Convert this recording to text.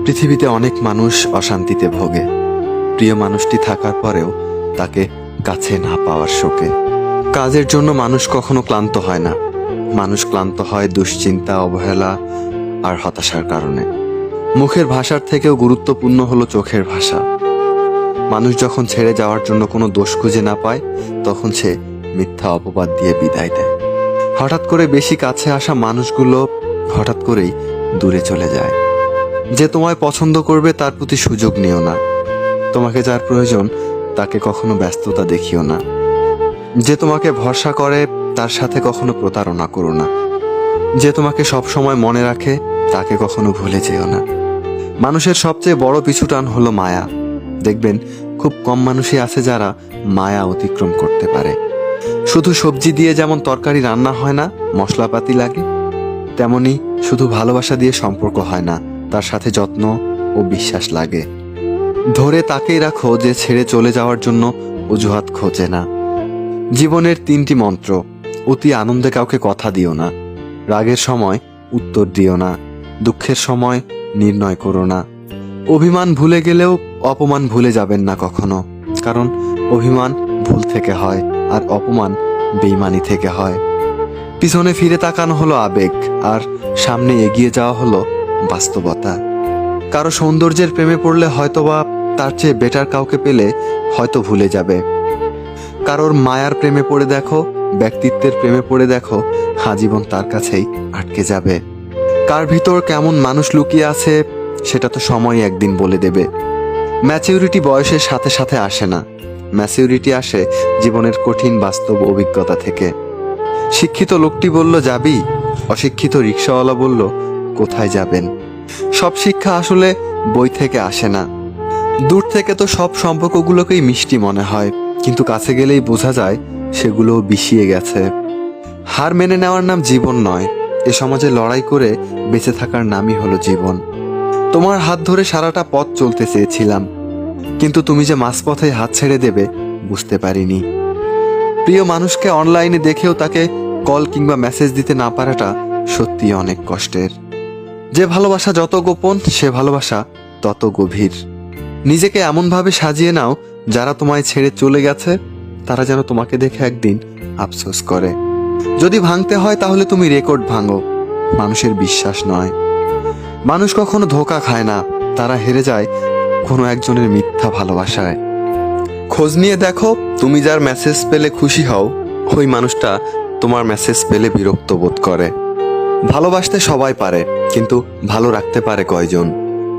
পৃথিবীতে অনেক মানুষ অশান্তিতে ভোগে, প্রিয় মানুষটি থাকার পরেও তাকে কাছে না পাওয়ার শোকে। কাজের জন্য মানুষ কখনো ক্লান্ত হয় না, মানুষ ক্লান্ত হয় দুশ্চিন্তা, অবহেলা আর হতাশার কারণে। মুখের ভাষার থেকেও গুরুত্বপূর্ণ হলো চোখের ভাষা। মানুষ যখন ছেড়ে যাওয়ার জন্য কোনো দোষ খুঁজে না পায়, তখন সে মিথ্যা অপবাদ দিয়ে বিদায় দেয়। হঠাৎ করে বেশি কাছে আসা মানুষগুলো হঠাৎ করেই দূরে চলে যায়। যে তোমায় পছন্দ করবে তার প্রতি সুযোগ নিও না। তোমাকে যার প্রয়োজন তাকে কখনো ব্যস্ততা দেখিও না। যে তোমাকে ভরসা করে তার সাথে কখনো প্রতারণা করো না। যে তোমাকে সবসময় মনে রাখে তাকে কখনো ভুলে যেও না। মানুষের সবচেয়ে বড় পিছুটান হলো মায়া। দেখবেন খুব কম মানুষই আছে যারা মায়া অতিক্রম করতে পারে। শুধু সবজি দিয়ে যেমন তরকারি রান্না হয় না, মশলাপাতি লাগে, তেমনি শুধু ভালোবাসা দিয়ে সম্পর্ক হয় না, তার সাথে যত্ন ও বিশ্বাস লাগে। ধরে তাকেই রাখো যে ছেড়ে চলে যাওয়ার জন্য অজুহাত খোঁজে না। জীবনের 3টি মন্ত্র: অতি আনন্দে কাউকে কথা দিও না, রাগের সময় উত্তর দিও না, দুঃখের সময় নির্ণয় করো না। অভিমান ভুলে গেলেও অপমান ভুলে যাবেন না কখনো, কারণ অভিমান ভুল থেকে হয় আর অপমান বেইমানি থেকে হয়। পিছনে ফিরে তাকানো হলো আবেগ, আর সামনে এগিয়ে যাওয়া হলো বাস্তবতা। কারো সৌন্দর্যের প্রেমে পড়লে হয়তোবা তার চেয়ে বেটার কাউকে পেলে হয়তো ভুলে যাবে। কারোর মায়ার প্রেমে পড়ে দেখো, ব্যক্তিত্বের প্রেমে পড়ে দেখো, আজীবন তার কাছেই আটকে যাবে। কার ভিতর কেমন মানুষ লুকিয়ে আছে সেটা তো সময় একদিন বলে দেবে। ম্যাচিউরিটি বয়সের সাথে সাথে আসে না, ম্যাচিউরিটি আসে জীবনের কঠিন বাস্তব অভিজ্ঞতা থেকে। শিক্ষিত লোকটি বলল যাবি, অশিক্ষিত রিক্সাওয়ালা বলল কোথায় যাবেন। সব শিক্ষা আসলে বই থেকে আসে না। দূর থেকে তো সব সম্পর্কগুলোকেই মিষ্টি মনে হয়, কিন্তু কাছে গেলেই বোঝা যায় সেগুলো বিষিয়ে গেছে। হার মেনে নেওয়ার নাম জীবন নয়, এ সমাজে লড়াই করে বেঁচে থাকার নামই হলো জীবন। তোমার হাত ধরে সারাটা পথ চলতে চেয়েছিলাম, কিন্তু তুমি যে মাঝপথে হাত ছেড়ে দেবে বুঝতে পারিনি। প্রিয় মানুষকে অনলাইনে দেখেও তাকে কল কিংবা মেসেজ দিতে না পারাটা সত্যি অনেক কষ্টের। যে ভালোবাসা যত গোপন, সে ভালোবাসা তত গভীর। নিজেকে এমনভাবে সাজিয়ে নাও, যারা তোমায় ছেড়ে চলে গেছে তারা যেন তোমাকে দেখে একদিন আফসোস করে। যদি ভাঙতে হয় তাহলে তুমি রেকর্ড ভাঙো, মানুষের বিশ্বাস নয়। মানুষ কখনো ধোঁকা খায় না, তারা হেরে যায় কোনো একজনের মিথ্যা ভালোবাসায়। খোঁজ নিয়ে দেখো, তুমি যার মেসেজ পেলে খুশি হও, ওই মানুষটা তোমার মেসেজ পেলে বিরক্ত বোধ করে। ভালোবাসতে সবাই পারে, কিন্তু ভালো রাখতে পারে কয়জন?